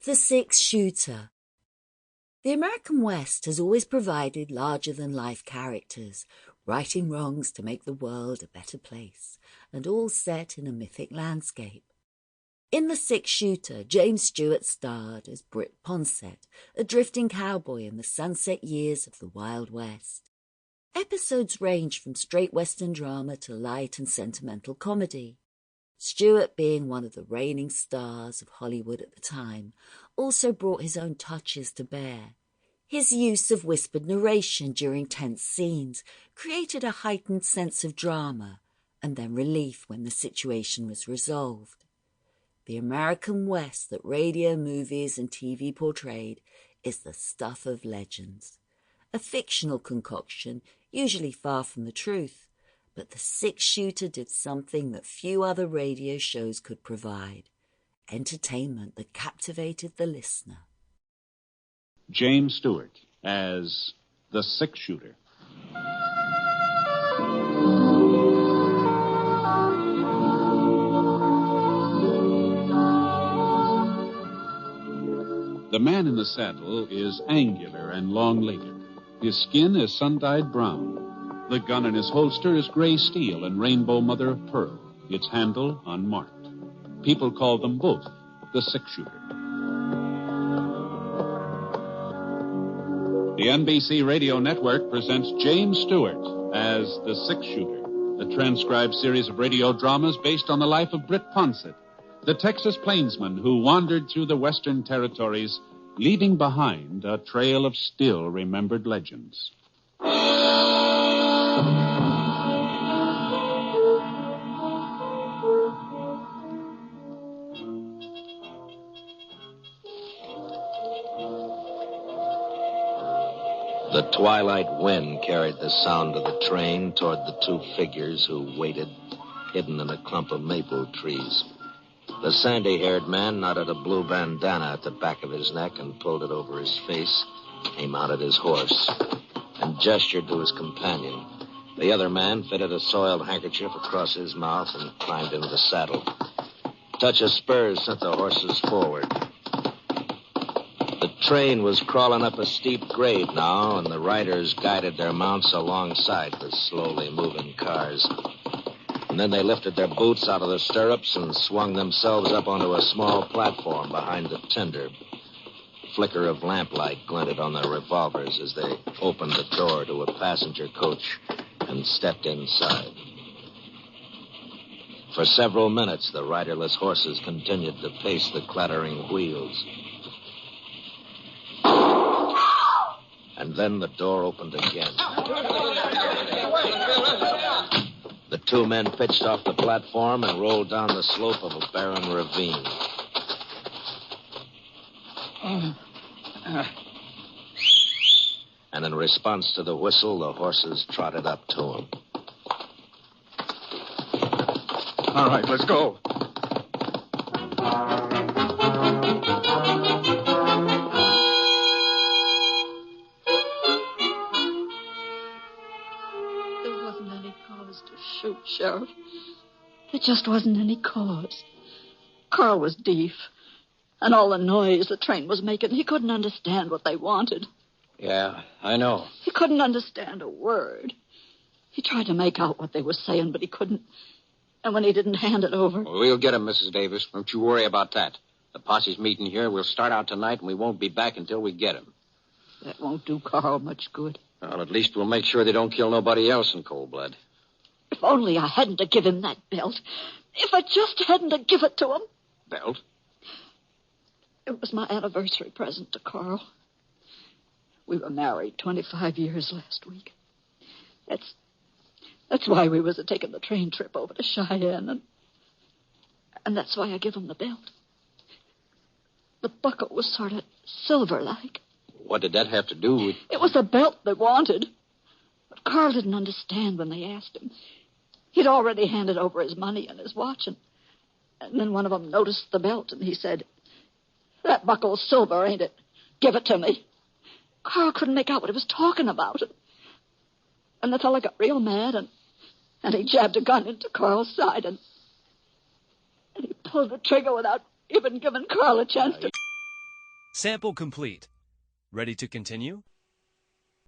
The Six-Shooter. The American West has always provided larger-than-life characters, righting wrongs to make the world a better place, and all set in a mythic landscape. In The Six-Shooter, James Stewart starred as Britt Ponset, a drifting cowboy in the sunset years of the Wild West. Episodes range from straight Western drama to light and sentimental comedy. Stewart, being one of the reigning stars of Hollywood at the time, also brought his own touches to bear. His use of whispered narration during tense scenes created a heightened sense of drama, and then relief when the situation was resolved. The American West that radio, movies, and TV portrayed is the stuff of legends. A fictional concoction, usually far from the truth, but The Six-Shooter did something that few other radio shows could provide: entertainment that captivated the listener. James Stewart as the Six-Shooter. The man in the saddle is angular and long-legged. His skin is sun-dyed brown. The gun in his holster is gray steel and rainbow mother of pearl, its handle unmarked. People call them both the Six-Shooter. The NBC Radio Network presents James Stewart as the Six-Shooter, a transcribed series of radio dramas based on the life of Britt Ponset, the Texas plainsman who wandered through the Western territories, leaving behind a trail of still-remembered legends. The twilight wind carried the sound of the train toward the two figures who waited, hidden in a clump of maple trees. The sandy-haired man knotted a blue bandana at the back of his neck and pulled it over his face. He mounted his horse and gestured to his companion. The other man fitted a soiled handkerchief across his mouth and climbed into the saddle. A touch of spurs sent the horses forward. The train was crawling up a steep grade now, and the riders guided their mounts alongside the slowly moving cars. And then they lifted their boots out of their stirrups and swung themselves up onto a small platform behind the tender. Flicker of lamplight glinted on their revolvers as they opened the door to a passenger coach and stepped inside. For several minutes, the riderless horses continued to pace the clattering wheels. And then the door opened again. The two men pitched off the platform and rolled down the slope of a barren ravine. And in response to the whistle, the horses trotted up to him. All right, let's go. There wasn't any cause to shoot, Sheriff. There just wasn't any cause. Carl was deaf. And all the noise the train was making, he couldn't understand what they wanted. Yeah, I know. He couldn't understand a word. He tried to make out what they were saying, but he couldn't. And when he didn't hand it over... Well, we'll get him, Mrs. Davis. Don't you worry about that. The posse's meeting here. We'll start out tonight, and we won't be back until we get him. That won't do Carl much good. Well, at least we'll make sure they don't kill nobody else in cold blood. If only I hadn't to give him that belt. If I just hadn't to give it to him. Belt? It was my anniversary present to Carl. We were married 25 years last week. That's why we was taking the train trip over to Cheyenne, and that's why I give him the belt. The buckle was sort of silver-like. What did that have to do with... It was the belt they wanted. But Carl didn't understand when they asked him. He'd already handed over his money and his watch, and then one of them noticed the belt, and he said, "That buckle's silver, ain't it? Give it to me." Carl couldn't make out what he was talking about. And the fella got real mad, and he jabbed a gun into Carl's side, and he pulled the trigger without even giving Carl a chance to... Sample complete. Ready to continue?